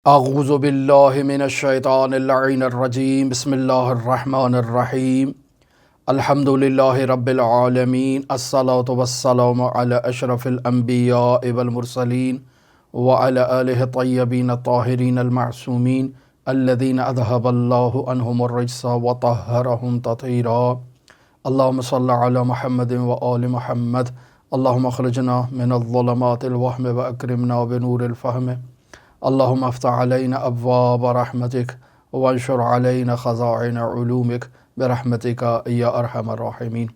اعوذ باللہ من الشیطان اللعین الرجیم بسم اللہ الرحمن الرحیم الحمد للہ رب العالمین الصلاة والسلام علی اشرف الانبیاء والمرسلین وعلی آلہ الطیبین الطاہرین المعصومین الذین اذہب اللہ عنہم الرجس وطہرہم تطہیرا اللہم صلی علی محمد وآل محمد اللہم اخرجنا من الظلمات الوہم واکرمنا بنور الفہم اللہم افتح علینا ابواب رحمتک وانشر علینا خزائن علومک برحمتک یا ارحم الراحمین۔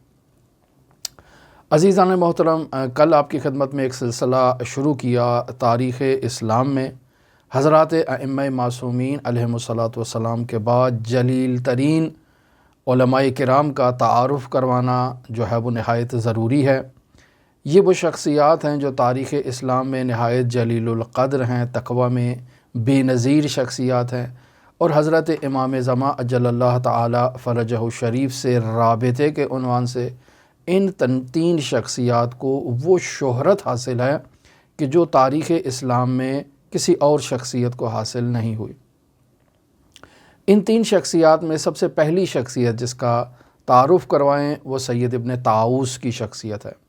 عزیزان محترم، کل آپ کی خدمت میں ایک سلسلہ شروع کیا تاریخ اسلام میں حضرات ائمہ معصومین علیہم الصلاۃ والسلام کے بعد جلیل ترین علماء کرام کا تعارف کروانا جو ہے وہ نہایت ضروری ہے۔ یہ وہ شخصیات ہیں جو تاریخ اسلام میں نہایت جلیل القدر ہیں، تقوی میں بے نظیر شخصیات ہیں، اور حضرت امام زمان اجل اللہ تعالی فرجہ الشریف سے رابطے کے عنوان سے ان تین شخصیات کو وہ شہرت حاصل ہے کہ جو تاریخ اسلام میں کسی اور شخصیت کو حاصل نہیں ہوئی۔ ان تین شخصیات میں سب سے پہلی شخصیت جس کا تعارف کروائیں وہ سید ابن طاؤس کی شخصیت ہے۔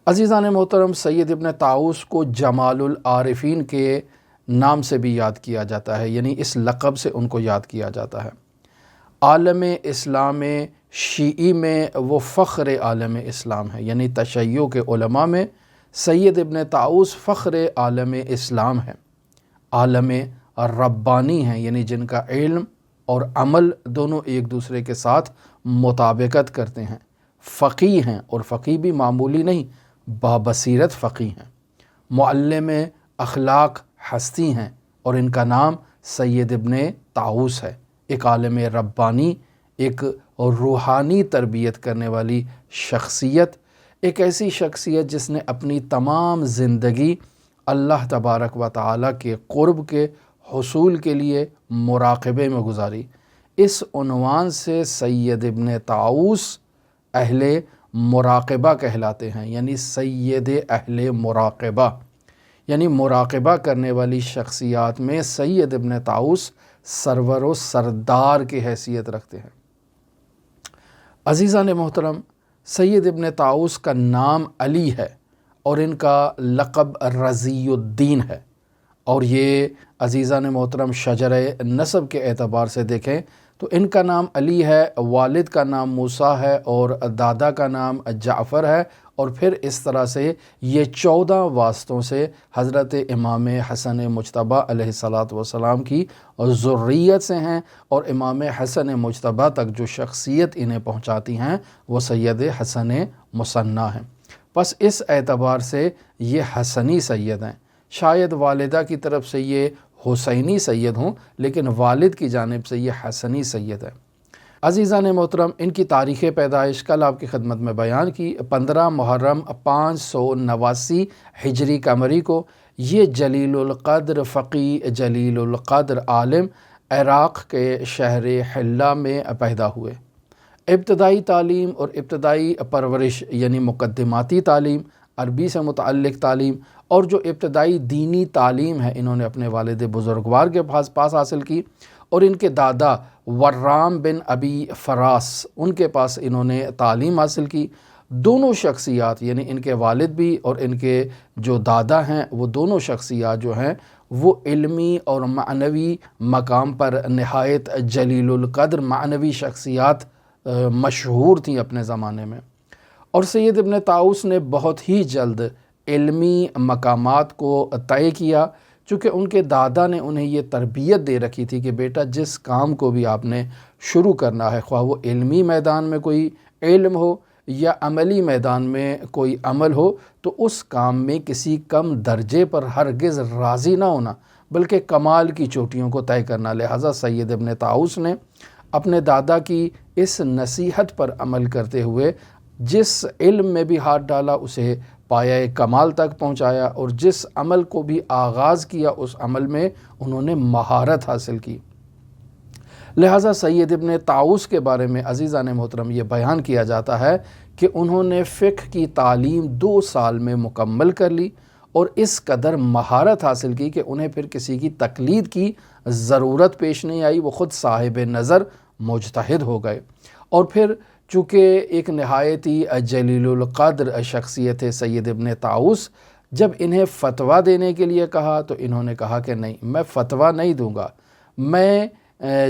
عزیزان محترم، سید ابن طاؤس کو جمال العارفین کے نام سے بھی یاد کیا جاتا ہے، یعنی اس لقب سے ان کو یاد کیا جاتا ہے۔ عالم اسلام شیعی میں وہ فخر عالم اسلام ہے، یعنی تشیع کے علماء میں سید ابن طاؤس فخر عالم اسلام ہے، عالم ربانی ہیں، یعنی جن کا علم اور عمل دونوں ایک دوسرے کے ساتھ مطابقت کرتے ہیں، فقیہ ہیں، اور فقیہ بھی معمولی نہیں، بابصیرت فقیہ ہیں، معلم اخلاق ہستی ہیں، اور ان کا نام سید ابن طاؤس ہے۔ ایک عالم ربانی، ایک روحانی تربیت کرنے والی شخصیت، ایک ایسی شخصیت جس نے اپنی تمام زندگی اللہ تبارک و تعالیٰ کے قرب کے حصول کے لیے مراقبے میں گزاری۔ اس عنوان سے سید ابن طاؤس اہل مراقبہ کہلاتے ہیں، یعنی سید اہل مراقبہ، یعنی مراقبہ کرنے والی شخصیات میں سید ابن طاؤس سرور و سردار کی حیثیت رکھتے ہیں۔ عزیزان محترم، سید ابن طاؤس کا نام علی ہے اور ان کا لقب رضی الدین ہے، اور یہ عزیزان محترم شجرہ نسب کے اعتبار سے دیکھیں تو ان کا نام علی ہے، والد کا نام موسیٰ ہے، اور دادا کا نام جعفر ہے، اور پھر اس طرح سے یہ 14 واسطوں سے حضرت امام حسن مجتبیٰ علیہ السلام کی ذریت سے ہیں، اور امام حسن مجتبیٰ تک جو شخصیت انہیں پہنچاتی ہیں وہ سید حسن مثنیٰ ہیں۔ پس اس اعتبار سے یہ حسنی سید ہیں، شاید والدہ کی طرف سے یہ حسینی سید ہوں، لیکن والد کی جانب سے یہ حسنی سید ہے۔ عزیزان محترم، ان کی تاریخ پیدائش کل آپ کی خدمت میں بیان کی، 15 محرم 589 ہجری قمری کو یہ جلیل القدر فقی، جلیل القدر عالم عراق کے شہر حلہ میں پیدا ہوئے۔ ابتدائی تعلیم اور ابتدائی پرورش یعنی مقدماتی تعلیم، عربی سے متعلق تعلیم، اور جو ابتدائی دینی تعلیم ہے انہوں نے اپنے والد بزرگوار کے پاس حاصل کی، اور ان کے دادا ورام بن ابی فراس ان کے پاس انہوں نے تعلیم حاصل کی۔ دونوں شخصیات یعنی ان کے والد بھی اور ان کے جو دادا ہیں وہ دونوں شخصیات جو ہیں وہ علمی اور معنوی مقام پر نہایت جلیل القدر معنوی شخصیات مشہور تھیں اپنے زمانے میں، اور سید ابن طاؤس نے بہت ہی جلد علمی مقامات کو طے کیا، چونکہ ان کے دادا نے انہیں یہ تربیت دے رکھی تھی کہ بیٹا جس کام کو بھی آپ نے شروع کرنا ہے، خواہ وہ علمی میدان میں کوئی علم ہو یا عملی میدان میں کوئی عمل ہو، تو اس کام میں کسی کم درجے پر ہرگز راضی نہ ہونا بلکہ کمال کی چوٹیوں کو طے کرنا۔ لہٰذا سید ابن طاؤس نے اپنے دادا کی اس نصیحت پر عمل کرتے ہوئے جس علم میں بھی ہاتھ ڈالا اسے پایہ کمال تک پہنچایا، اور جس عمل کو بھی آغاز کیا اس عمل میں انہوں نے مہارت حاصل کی۔ لہٰذا سید ابن طاؤس کے بارے میں عزیزان محترم یہ بیان کیا جاتا ہے کہ انہوں نے فقہ کی تعلیم 2 سال میں مکمل کر لی، اور اس قدر مہارت حاصل کی کہ انہیں پھر کسی کی تقلید کی ضرورت پیش نہیں آئی، وہ خود صاحب نظر مجتہد ہو گئے۔ اور پھر چونکہ ایک نہایت ہی جلیل القدر شخصیت ہے سید ابن طاؤس، جب انہیں فتویٰ دینے کے لیے کہا تو انہوں نے کہا کہ نہیں، میں فتویٰ نہیں دوں گا، میں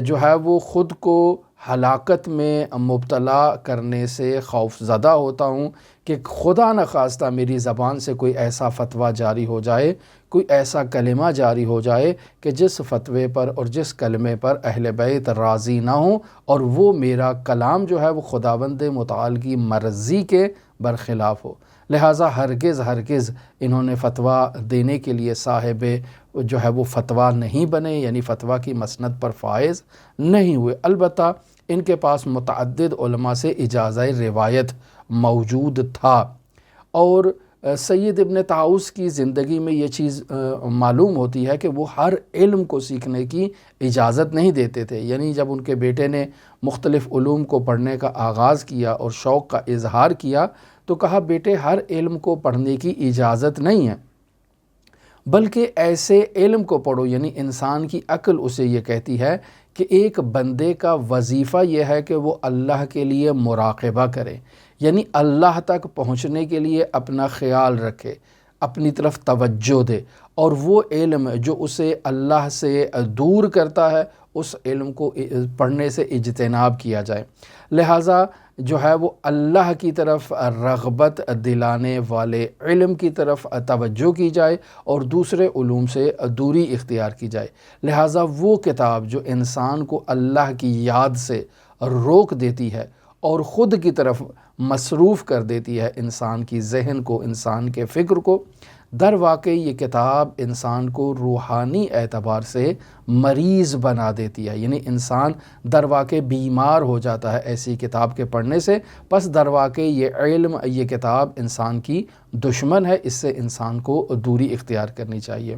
جو ہے وہ خود کو ہلاکت میں مبتلا کرنے سے خوف زدہ ہوتا ہوں کہ خدا نخواستہ میری زبان سے کوئی ایسا فتویٰ جاری ہو جائے، کوئی ایسا کلمہ جاری ہو جائے کہ جس فتوے پر اور جس کلمے پر اہل بیت راضی نہ ہوں، اور وہ میرا کلام جو ہے وہ خداوند متعال کی مرضی کے برخلاف ہو۔ لہٰذا ہرگز انہوں نے فتویٰ دینے کے لیے صاحب جو ہے وہ فتویٰ نہیں بنے، یعنی فتویٰ کی مسند پر فائز نہیں ہوئے۔ البتہ ان کے پاس متعدد علماء سے اجازہ روایت موجود تھا، اور سید ابن طاؤس کی زندگی میں یہ چیز معلوم ہوتی ہے کہ وہ ہر علم کو سیکھنے کی اجازت نہیں دیتے تھے۔ یعنی جب ان کے بیٹے نے مختلف علوم کو پڑھنے کا آغاز کیا اور شوق کا اظہار کیا تو کہا بیٹے ہر علم کو پڑھنے کی اجازت نہیں ہے، بلکہ ایسے علم کو پڑھو، یعنی انسان کی عقل اسے یہ کہتی ہے کہ ایک بندے کا وظیفہ یہ ہے کہ وہ اللہ کے لیے مراقبہ کرے، یعنی اللہ تک پہنچنے کے لیے اپنا خیال رکھے، اپنی طرف توجہ دے، اور وہ علم جو اسے اللہ سے دور کرتا ہے اس علم کو پڑھنے سے اجتناب کیا جائے۔ لہٰذا جو ہے وہ اللہ کی طرف رغبت دلانے والے علم کی طرف توجہ کی جائے اور دوسرے علوم سے دوری اختیار کی جائے۔ لہٰذا وہ کتاب جو انسان کو اللہ کی یاد سے روک دیتی ہے اور خود کی طرف مصروف کر دیتی ہے انسان کی ذہن کو، انسان کے فکر کو، در واقع یہ کتاب انسان کو روحانی اعتبار سے مریض بنا دیتی ہے، یعنی انسان در واقع بیمار ہو جاتا ہے ایسی کتاب کے پڑھنے سے۔ پس در واقع یہ علم، یہ کتاب انسان کی دشمن ہے، اس سے انسان کو دوری اختیار کرنی چاہیے۔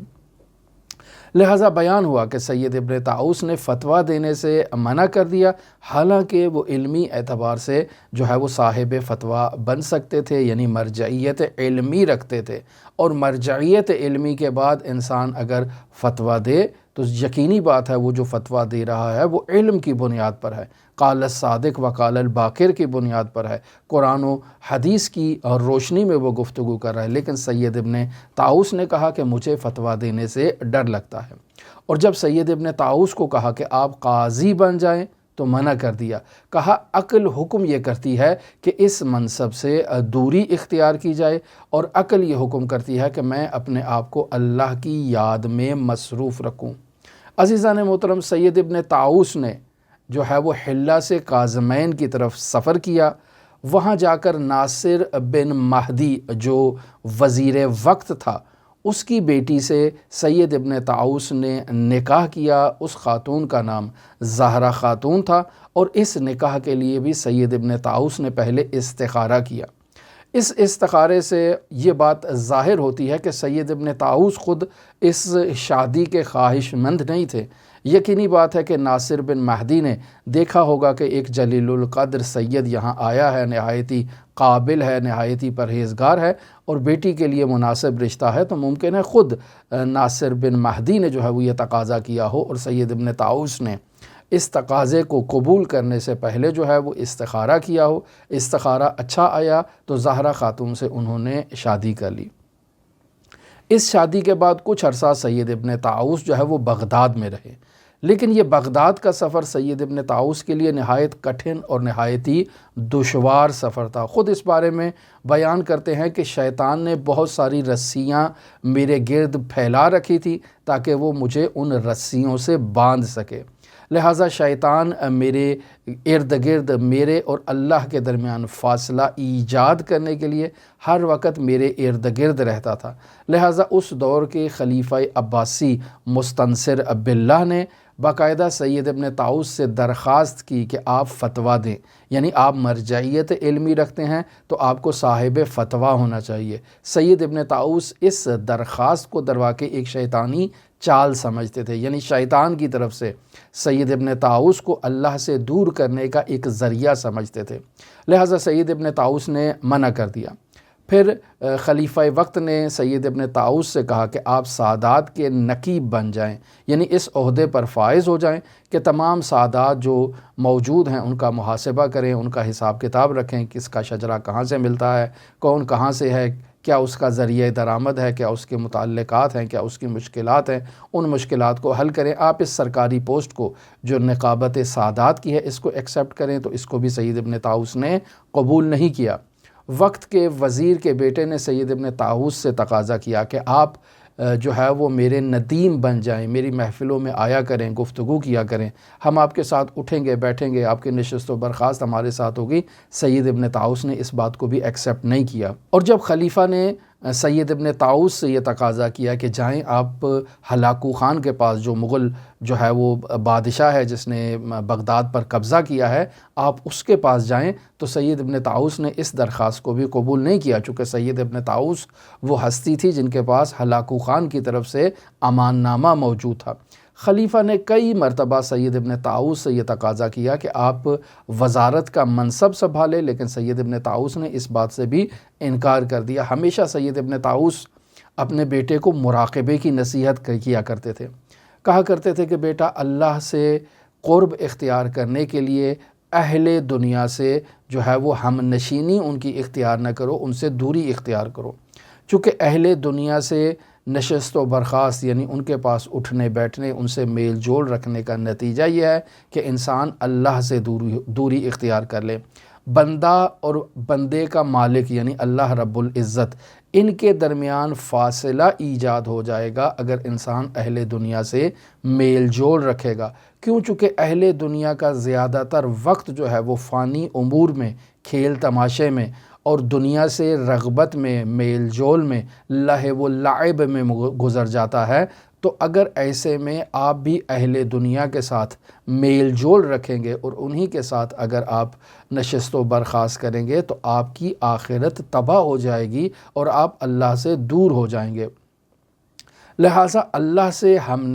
لہٰذا بیان ہوا کہ سید ابن طاؤس نے فتویٰ دینے سے منع کر دیا، حالانکہ وہ علمی اعتبار سے جو ہے وہ صاحب فتویٰ بن سکتے تھے، یعنی مرجعیت علمی رکھتے تھے، اور مرجعیت علمی کے بعد انسان اگر فتویٰ دے تو یقینی بات ہے وہ جو فتویٰ دے رہا ہے وہ علم کی بنیاد پر ہے، قال الصادق و قال الباقر کی بنیاد پر ہے، قرآن و حدیث کی روشنی میں وہ گفتگو کر رہا ہے۔ لیکن سید ابن طاؤس نے کہا کہ مجھے فتویٰ دینے سے ڈر لگتا ہے، اور جب سید ابن طاؤس کو کہا کہ آپ قاضی بن جائیں تو منع کر دیا، کہا عقل حکم یہ کرتی ہے کہ اس منصب سے دوری اختیار کی جائے، اور عقل یہ حکم کرتی ہے کہ میں اپنے آپ کو اللہ کی یاد میں مصروف رکھوں۔ عزیزان محترم، سید ابن طاؤس نے جو ہے وہ حلہ سے کاظمین کی طرف سفر کیا، وہاں جا کر ناصر بن مہدی جو وزیر وقت تھا اس کی بیٹی سے سید ابن طاؤس نے نکاح کیا۔ اس خاتون کا نام زہرہ خاتون تھا، اور اس نکاح کے لیے بھی سید ابن طاؤس نے پہلے استخارہ کیا۔ اس استخارے سے یہ بات ظاہر ہوتی ہے کہ سید ابن طاؤس خود اس شادی کے خواہش مند نہیں تھے۔ یقینی بات ہے کہ ناصر بن مہدی نے دیکھا ہوگا کہ ایک جلیل القدر سید یہاں آیا ہے، نہایتی قابل ہے، نہایتی پرہیزگار ہے، اور بیٹی کے لیے مناسب رشتہ ہے، تو ممکن ہے خود ناصر بن مہدی نے جو ہے وہ یہ تقاضا کیا ہو، اور سید ابن طاؤس نے اس تقاضے کو قبول کرنے سے پہلے جو ہے وہ استخارہ کیا ہو۔ استخارہ اچھا آیا تو زہرہ خاتون سے انہوں نے شادی کر لی۔ اس شادی کے بعد کچھ عرصہ سید ابن طاؤس جو ہے وہ بغداد میں رہے، لیکن یہ بغداد کا سفر سید ابن طاؤس کے لیے نہایت کٹھن اور نہایت ہی دشوار سفر تھا۔ خود اس بارے میں بیان کرتے ہیں کہ شیطان نے بہت ساری رسیاں میرے گرد پھیلا رکھی تھی تاکہ وہ مجھے ان رسیوں سے باندھ سکے۔ لہٰذا شیطان میرے ارد گرد میرے اور اللہ کے درمیان فاصلہ ایجاد کرنے کے لیے ہر وقت میرے ارد گرد رہتا تھا۔ لہٰذا اس دور کے خلیفہ عباسی مستنصر باللہ نے باقاعدہ سید ابن طاؤس سے درخواست کی کہ آپ فتویٰ دیں، یعنی آپ مرجعیت علمی رکھتے ہیں تو آپ کو صاحب فتویٰ ہونا چاہیے۔ سید ابن طاؤس اس درخواست کو در واقع ایک شیطانی چال سمجھتے تھے، یعنی شیطان کی طرف سے سید ابن طاؤس کو اللہ سے دور کرنے کا ایک ذریعہ سمجھتے تھے۔ لہٰذا سید ابن طاؤس نے منع کر دیا۔ پھر خلیفہ وقت نے سید ابن طاؤس سے کہا کہ آپ سادات کے نقیب بن جائیں، یعنی اس عہدے پر فائز ہو جائیں کہ تمام سادات جو موجود ہیں ان کا محاسبہ کریں، ان کا حساب کتاب رکھیں، کس کا شجرہ کہاں سے ملتا ہے، کون کہاں سے ہے، کیا اس کا ذریعہ درآمد ہے، کیا اس کے متعلقات ہیں، کیا اس کی مشکلات ہیں، ان مشکلات کو حل کریں۔ آپ اس سرکاری پوسٹ کو جو نقابت سادات کی ہے اس کو ایکسیپٹ کریں۔ تو اس کو بھی سید ابن طاؤس نے قبول نہیں کیا۔ وقت کے وزیر کے بیٹے نے سید ابن طاؤس سے تقاضا کیا کہ آپ جو ہے وہ میرے ندیم بن جائیں، میری محفلوں میں آیا کریں، گفتگو کیا کریں، ہم آپ کے ساتھ اٹھیں گے، بیٹھیں گے، آپ کی نشست و برخاست ہمارے ساتھ ہوگی۔ سید ابن طاؤس نے اس بات کو بھی ایکسیپٹ نہیں کیا۔ اور جب خلیفہ نے سید ابن طاؤس سے یہ تقاضا کیا کہ جائیں آپ ہلاکو خان کے پاس، جو مغل جو ہے وہ بادشاہ ہے جس نے بغداد پر قبضہ کیا ہے، آپ اس کے پاس جائیں، تو سید ابن طاؤس نے اس درخواست کو بھی قبول نہیں کیا، چونکہ سید ابن طاؤس وہ ہستی تھی جن کے پاس ہلاکو خان کی طرف سے امان نامہ موجود تھا۔ خلیفہ نے کئی مرتبہ سید ابن طاؤس سے یہ تقاضا کیا کہ آپ وزارت کا منصب سنبھالیں، لیکن سید ابن طاؤس نے اس بات سے بھی انکار کر دیا۔ ہمیشہ سید ابن طاؤس اپنے بیٹے کو مراقبے کی نصیحت کیا کرتے تھے، کہا کرتے تھے کہ بیٹا اللہ سے قرب اختیار کرنے کے لیے اہل دنیا سے جو ہے وہ ہم نشینی ان کی اختیار نہ کرو، ان سے دوری اختیار کرو، چونکہ اہل دنیا سے نشست و برخاست یعنی ان کے پاس اٹھنے بیٹھنے، ان سے میل جول رکھنے کا نتیجہ یہ ہے کہ انسان اللہ سے دوری اختیار کر لے۔ بندہ اور بندے کا مالک یعنی اللہ رب العزت، ان کے درمیان فاصلہ ایجاد ہو جائے گا اگر انسان اہل دنیا سے میل جول رکھے گا۔ کیوں؟ چونکہ اہل دنیا کا زیادہ تر وقت جو ہے وہ فانی امور میں، کھیل تماشے میں اور دنیا سے رغبت میں، میل جول میں، لہو و لعب میں گزر جاتا ہے۔ تو اگر ایسے میں آپ بھی اہل دنیا کے ساتھ میل جول رکھیں گے اور انہی کے ساتھ اگر آپ نشست و برخاست کریں گے تو آپ کی آخرت تباہ ہو جائے گی اور آپ اللہ سے دور ہو جائیں گے۔ لہٰذا اللہ سے ہم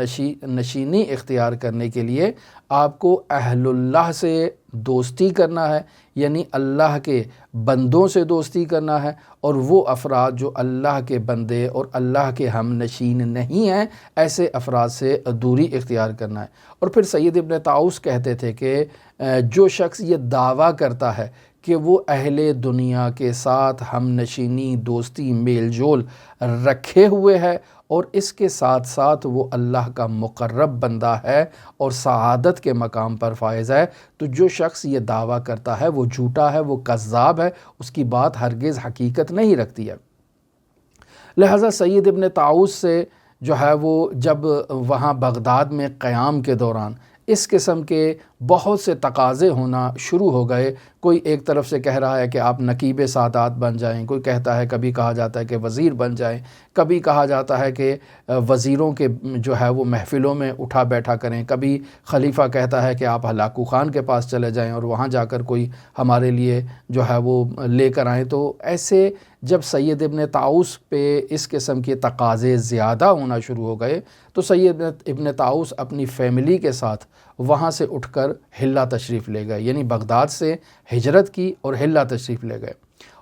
نشینی اختیار کرنے کے لیے آپ کو اہل اللہ سے دوستی کرنا ہے، یعنی اللہ کے بندوں سے دوستی کرنا ہے، اور وہ افراد جو اللہ کے بندے اور اللہ کے ہم نشین نہیں ہیں ایسے افراد سے دوری اختیار کرنا ہے۔ اور پھر سید ابن طاؤس کہتے تھے کہ جو شخص یہ دعویٰ کرتا ہے کہ وہ اہل دنیا کے ساتھ ہم نشینی، دوستی، میل جول رکھے ہوئے ہے اور اس کے ساتھ ساتھ وہ اللہ کا مقرب بندہ ہے اور سعادت کے مقام پر فائز ہے، تو جو شخص یہ دعویٰ کرتا ہے وہ جھوٹا ہے، وہ کذاب ہے، اس کی بات ہرگز حقیقت نہیں رکھتی ہے۔ لہٰذا سید ابن طاؤس سے جو ہے وہ جب وہاں بغداد میں قیام کے دوران اس قسم کے بہت سے تقاضے ہونا شروع ہو گئے، کوئی ایک طرف سے کہہ رہا ہے کہ آپ نقیب سادات بن جائیں، کوئی کہتا ہے، کبھی کہا جاتا ہے کہ وزیر بن جائیں، کبھی کہا جاتا ہے کہ وزیروں کے جو ہے وہ محفلوں میں اٹھا بیٹھا کریں، کبھی خلیفہ کہتا ہے کہ آپ ہلاکو خان کے پاس چلے جائیں اور وہاں جا کر کوئی ہمارے لیے جو ہے وہ لے کر آئیں۔ تو ایسے جب سید ابن طاؤس پہ اس قسم کے تقاضے زیادہ ہونا شروع ہو گئے تو سید ابن طاؤس اپنی فیملی کے ساتھ وہاں سے اٹھ کر حلہ تشریف لے گئے، یعنی بغداد سے ہجرت کی اور حلہ تشریف لے گئے۔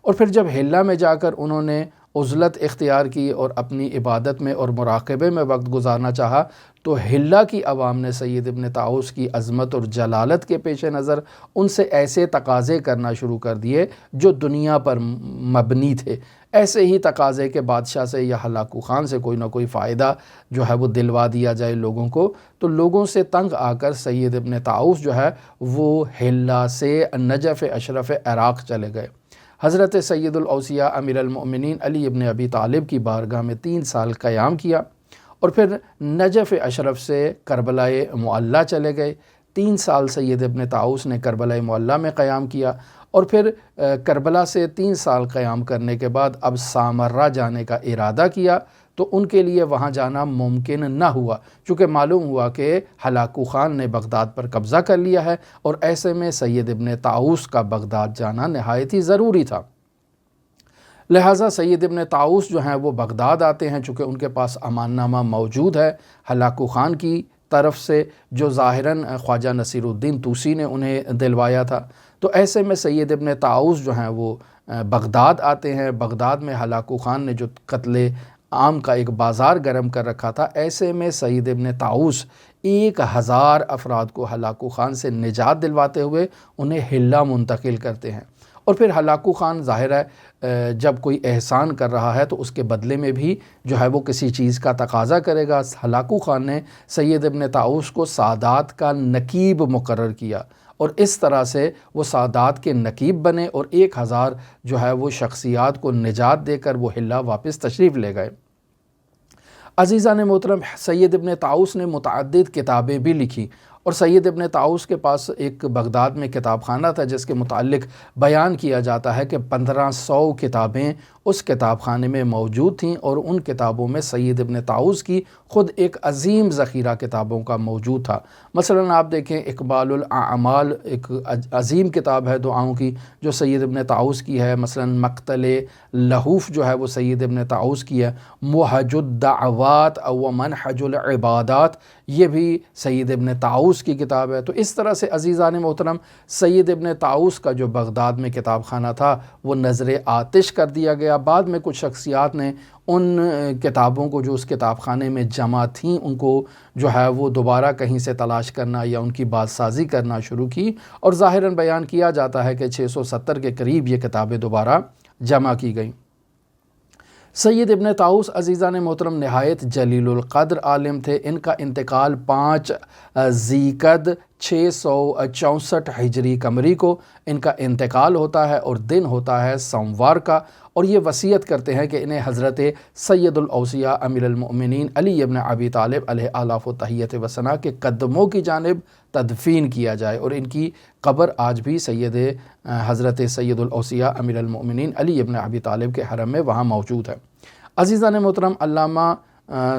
اور پھر جب حلہ میں جا کر انہوں نے عزلت اختیار کی اور اپنی عبادت میں اور مراقبے میں وقت گزارنا چاہا تو حلہ کی عوام نے سید ابن طاؤس کی عظمت اور جلالت کے پیش نظر ان سے ایسے تقاضے کرنا شروع کر دیے جو دنیا پر مبنی تھے۔ ایسے ہی تقاضے کہ بادشاہ سے یا ہلاکو خان سے کوئی نہ کوئی فائدہ جو ہے وہ دلوا دیا جائے لوگوں کو، تو لوگوں سے تنگ آ کر سید ابن طاؤس جو ہے وہ حلہ سے نجف اشرف عراق چلے گئے۔ حضرت سید الاوصیاء امیر المؤمنین علی ابن ابی طالب کی بارگاہ میں 3 سال قیام کیا اور پھر نجف اشرف سے کربلائے معلیٰ چلے گئے۔ 3 سال سید ابن طاؤس نے کربلائے معلیٰ میں قیام کیا اور پھر کربلا سے 3 سال قیام کرنے کے بعد اب سامرہ جانے کا ارادہ کیا تو ان کے لیے وہاں جانا ممکن نہ ہوا، چونکہ معلوم ہوا کہ ہلاکو خان نے بغداد پر قبضہ کر لیا ہے اور ایسے میں سید ابن طاؤس کا بغداد جانا نہایت ہی ضروری تھا۔ لہٰذا سید ابن طاؤس جو ہیں وہ بغداد آتے ہیں، چونکہ ان کے پاس امان نامہ موجود ہے ہلاکو خان کی طرف سے جو ظاہراً خواجہ نصیر الدین طوسی نے انہیں دلوایا تھا۔ تو ایسے میں سید ابن طاؤس جو ہیں وہ بغداد آتے ہیں۔ بغداد میں ہلاکو خان نے جو قتل عام کا ایک بازار گرم کر رکھا تھا، ایسے میں سید ابن طاؤس 1000 افراد کو ہلاکو خان سے نجات دلواتے ہوئے انہیں حلہ منتقل کرتے ہیں۔ اور پھر ہلاکو خان ظاہر ہے جب کوئی احسان کر رہا ہے تو اس کے بدلے میں بھی جو ہے وہ کسی چیز کا تقاضا کرے گا۔ ہلاکو خان نے سید ابن طاؤس کو سادات کا نقیب مقرر کیا، اور اس طرح سے وہ سادات کے نقیب بنے اور 1000 جو ہے وہ شخصیات کو نجات دے کر وہ حلہ واپس تشریف لے گئے۔ عزیزان محترم، سید ابن طاؤس نے متعدد کتابیں بھی لکھی، اور سید ابن طاؤس کے پاس ایک بغداد میں کتاب خانہ تھا جس کے متعلق بیان کیا جاتا ہے کہ 1500 کتابیں اس کتاب خانے میں موجود تھیں، اور ان کتابوں میں سید ابن طاؤس کی خود ایک عظیم ذخیرہ کتابوں کا موجود تھا۔ مثلا آپ دیکھیں اقبال الاعمال ایک عظیم کتاب ہے دعاؤں کی جو سید ابن طاؤس کی ہے۔ مثلا مقتل لہوف جو ہے وہ سید ابن طاؤس کی ہے۔ محج الدعوات و منحج العبادات یہ بھی سید ابن طاؤس کی کتاب ہے۔ تو اس طرح سے عزیزان محترم سید ابن طاؤس کا جو بغداد میں کتاب خانہ تھا وہ نظر آتش کر دیا گیا۔ بعد میں کچھ شخصیات نے ان کتابوں کو جو اس کتاب خانے میں جمع تھیں ان کو جو ہے وہ دوبارہ کہیں سے تلاش کرنا یا ان کی بازسازی کرنا شروع کی، اور ظاہراً بیان کیا جاتا ہے کہ 670 کے قریب یہ کتابیں دوبارہ جمع کی گئیں۔ سید ابن طاؤس عزیزان محترم نہایت جلیل القدر عالم تھے۔ ان کا انتقال 5 ذیقعد 664 ہجری قمری کو ان کا انتقال ہوتا ہے، اور دن ہوتا ہے سوموار کا، اور یہ وصیت کرتے ہیں کہ انہیں حضرت سید الاوصیاء امیر المؤمنین علی ابن ابی طالب علیہ آلاف و تحیت و ثنا کے قدموں کی جانب تدفین کیا جائے، اور ان کی قبر آج بھی حضرت سید الاوصیاء امیر المؤمنین علی ابن ابی طالب کے حرم میں وہاں موجود ہے۔ عزیزان محترم، علامہ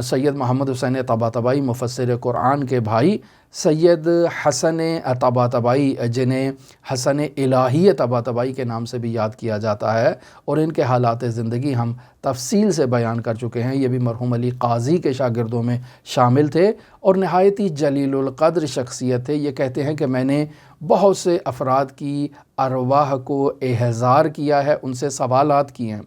سید محمد حسین طباطبائی مفسر قرآن کے بھائی سید حسن طباطبائی جنہیں حسن الہی طباطبائی کے نام سے بھی یاد کیا جاتا ہے، اور ان کے حالات زندگی ہم تفصیل سے بیان کر چکے ہیں۔ یہ بھی مرحوم علی قاضی کے شاگردوں میں شامل تھے اور نہایت ہی جلیل القدر شخصیت تھے۔ یہ کہتے ہیں کہ میں نے بہت سے افراد کی ارواح کو احضار کیا ہے، ان سے سوالات کیے ہیں،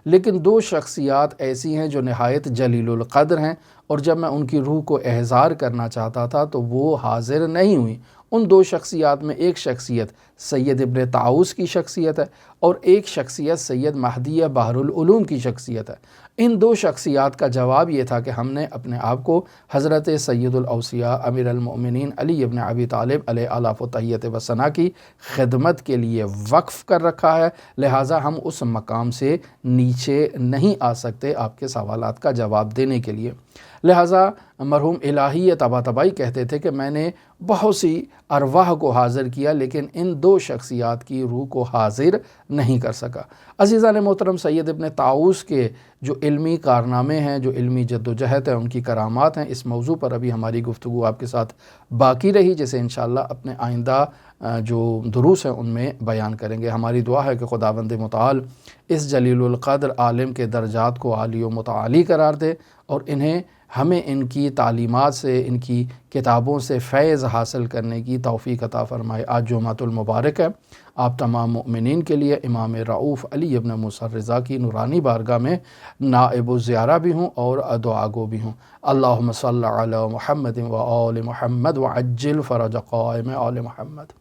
لیکن 2 شخصیات ایسی ہیں جو نہایت جلیل القدر ہیں، اور جب میں ان کی روح کو احضار کرنا چاہتا تھا تو وہ حاضر نہیں ہوئیں۔ ان 2 شخصیات میں ایک شخصیت سید ابن طاؤس کی شخصیت ہے، اور ایک شخصیت سید مہدی بحر العلوم کی شخصیت ہے۔ ان 2 شخصیات کا جواب یہ تھا کہ ہم نے اپنے آپ کو حضرت سید الاوصیاء امیر المؤمنین علی ابن ابی طالب علیہ آلاف و تحیت و ثنا کی خدمت کے لیے وقف کر رکھا ہے، لہٰذا ہم اس مقام سے نیچے نہیں آ سکتے آپ کے سوالات کا جواب دینے کے لیے۔ لہٰذا مرحوم الہی طباطبائی کہتے تھے کہ میں نے بہت سی ارواح کو حاضر کیا لیکن ان 2 شخصیات کی روح کو حاضر نہیں کر سکا۔ عزیزان محترم، سید ابن طاؤس کے جو علمی کارنامے ہیں، جو علمی جد و جہد ہے، ان کی کرامات ہیں، اس موضوع پر ابھی ہماری گفتگو آپ کے ساتھ باقی رہی، جسے انشاءاللہ اپنے آئندہ جو دروس ہیں ان میں بیان کریں گے۔ ہماری دعا ہے کہ خداوند متعال اس جلیل القدر عالم کے درجات کو عالی و متعالی قرار دے، اور ہمیں ان کی تعلیمات سے، ان کی کتابوں سے فیض حاصل کرنے کی توفیق عطا فرمائے۔ آج جمعۃ المبارک ہے، آپ تمام مؤمنین کے لیے امام رؤوف علی ابن موسیٰ الرضا کی نورانی بارگاہ میں نائب الزیارہ بھی ہوں اور دعا گو بھی ہوں۔ اللہم صلی علی محمد و آل محمد وعجل فرج قائم آل محمد۔